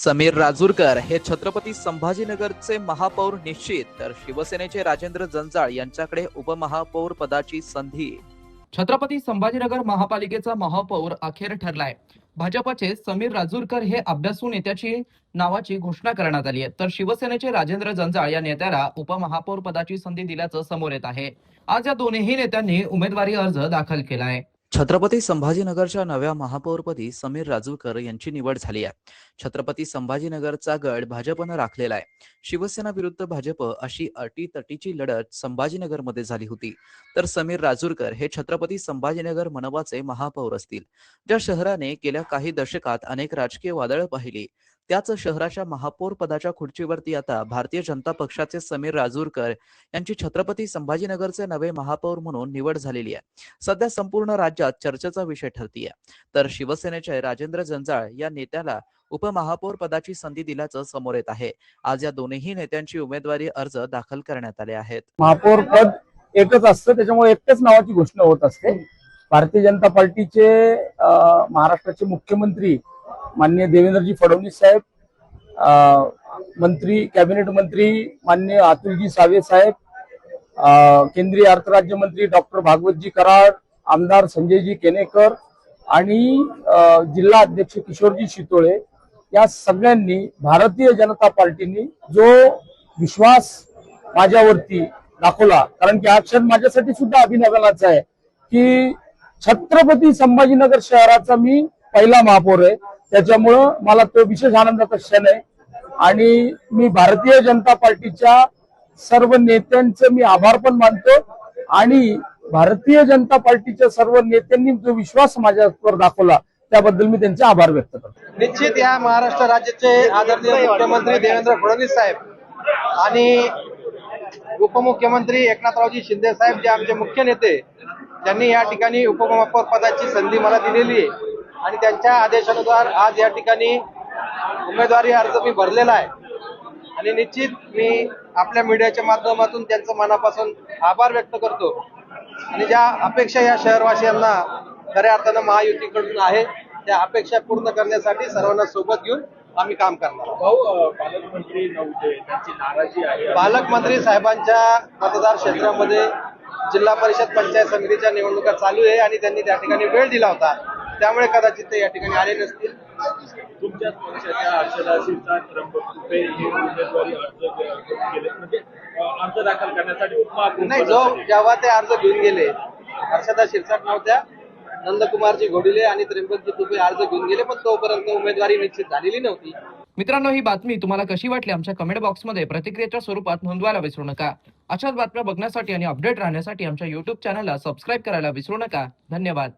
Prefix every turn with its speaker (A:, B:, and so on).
A: समीर राजूरकर हे छत्रपती संभाजीनगरचे महापौर निश्चित, तर शिवसेनेचे राजेंद्र जंजाळ यांच्याकडे उपमहापौर पदाची संधी।
B: छत्रपती संभाजीनगर महापालिकेचा महापौर अखेर ठरलाय। भाजपचे समीर राजूरकर हे अभ्यासू नेत्याची नावाची घोषणा करण्यात आली आहे, तर शिवसेनेचे राजेंद्र जंजाळ या नेत्याला उपमहापौर पदाची संधी दिल्याचं समोर येत आहे। आज या दोन्ही नेत्यांनी उमेदवारी अर्ज दाखल केला आहे।
A: छत्रपती संभाजीनगरच्या नव्या महापौरपदी समीर राजूरकर यांची निवड झाली आहे। छत्रपती संभाजीनगरचा गड भाजपनं राखलेला आहे। शिवसेना विरुद्ध भाजप अशी अटीतटीची लढत संभाजीनगरमध्ये झाली होती, तर समीर राजूरकर हे छत्रपती संभाजीनगर मनपाचे महापौर असतील। ज्या शहराने गेल्या काही दशकात अनेक राजकीय वादळ पाहिली, त्याच शहराच्या महापौर पदाच्या खुर्चीवरती आता भारतीय जनता पक्षाचे समीर राजूरकर यांची छत्रपती संभाजीनगरचे नवे महापौर म्हणून निवड झालेली आहे। सध्या संपूर्ण राज्यात चर्चेचा विषय ठरतीये, तर शिवसेनेचे राजेंद्र जंजाळ या नेत्याला उपमहापौर पदाची संधी दिल्याचं समोर येत आहे। आज या दोन्ही नेत्यांची उमेदवारी अर्ज दाखल करण्यात आले आहेत।
C: महापौर पद एकच असतं, त्याच्यामुळे एकट्याच नावाची घोषणा होत असते। भारतीय जनता पार्टीचे महाराष्ट्राचे मुख्यमंत्री माननीय देवेंद्रजी फडणवीस साहेब, मंत्री कॅबिनेट मंत्री माननीय अतुलजी सावे साहेब, केंद्रीय अर्थ राज्यमंत्री डॉक्टर भागवतजी कराड, आमदार संजयजी केनेकर आणि जिल्हा अध्यक्ष किशोरजी शितोळे या सगळ्यांनी भारतीय जनता पार्टीने जो विश्वास माझ्यावरती दाखवला, कारण की हा क्षण माझ्यासाठी सुद्धा अभिनवनाचा आहे की छत्रपती संभाजीनगर शहराचा मी पहिला महापौर आहे, त्याच्यामुळं मला तो विशेष आनंदाचा क्षण आहे। आणि मी भारतीय जनता पार्टीच्या सर्व नेत्यांचे मी आभार पण मानतो आणि भारतीय जनता पार्टीच्या सर्व नेत्यांनी जो विश्वास माझ्यावर दाखवला त्याबद्दल मी त्यांचे आभार व्यक्त करतो।
D: निश्चित या महाराष्ट्र राज्याचे आदरणीय मुख्यमंत्री देवेंद्र फडणवीस साहेब आणि उपमुख्यमंत्री एकनाथरावजी शिंदे साहेब जे आमचे मुख्य नेते, त्यांनी या ठिकाणी उपमहापौर पदाची संधी मला दिलेली आहे आणि त्यांच्या आदेशानुसार आज या ठिकाणी उमेदवारी अर्ज मी भरलेला आहे आणि निश्चित मी आपल्या मीडियाच्या माध्यमातून त्यांचं मनापासून आभार व्यक्त करतो आणि ज्या अपेक्षा या शहरवासियांना खऱ्या अर्थानं महायुतीकडून आहे त्या अपेक्षा पूर्ण करण्यासाठी सर्वांना सोबत घेऊन आम्ही काम करणार आहोत।
E: पालकमंत्री नव्हते, त्यांची नाराजी आहे।
D: पालकमंत्री साहेबांच्या मतदार क्षेत्रामध्ये जिल्हा परिषद पंचायत समितीच्या निवडणुका चालू आहे आणि त्यांनी त्या ठिकाणी वेळ दिला होता, त्यामुळे कदाचित ते या ठिकाणी आले नसतील।
E: तुमच्याच पक्षाच्या हर्षदा शिरसाट, त्र्यंबक तुपे हे उमेदवारी अर्ज केले, म्हणजे अर्ज दाखल करण्यासाठी उपमहापौर
D: नाही, जेव्हा ते अर्ज घेऊन गेले, हर्षदा शिरसाट नव्हत्या, नंदकुमारजी घोडिले आणि त्र्यंबकजी तुपे अर्ज घेऊन गेले, पण तोपर्यंत उमेदवारी निश्चित झालेली नव्हती।
B: मित्रांनो, ही बातमी तुम्हाला कशी वाटली आमच्या कमेंट बॉक्समध्ये प्रतिक्रियेच्या स्वरूपात नोंदवायला विसरू नका। अशाच बातम्या बघण्यासाठी आणि अपडेट राहण्यासाठी आमच्या YouTube चॅनलला सबस्क्राईब करायला विसरू नका। धन्यवाद।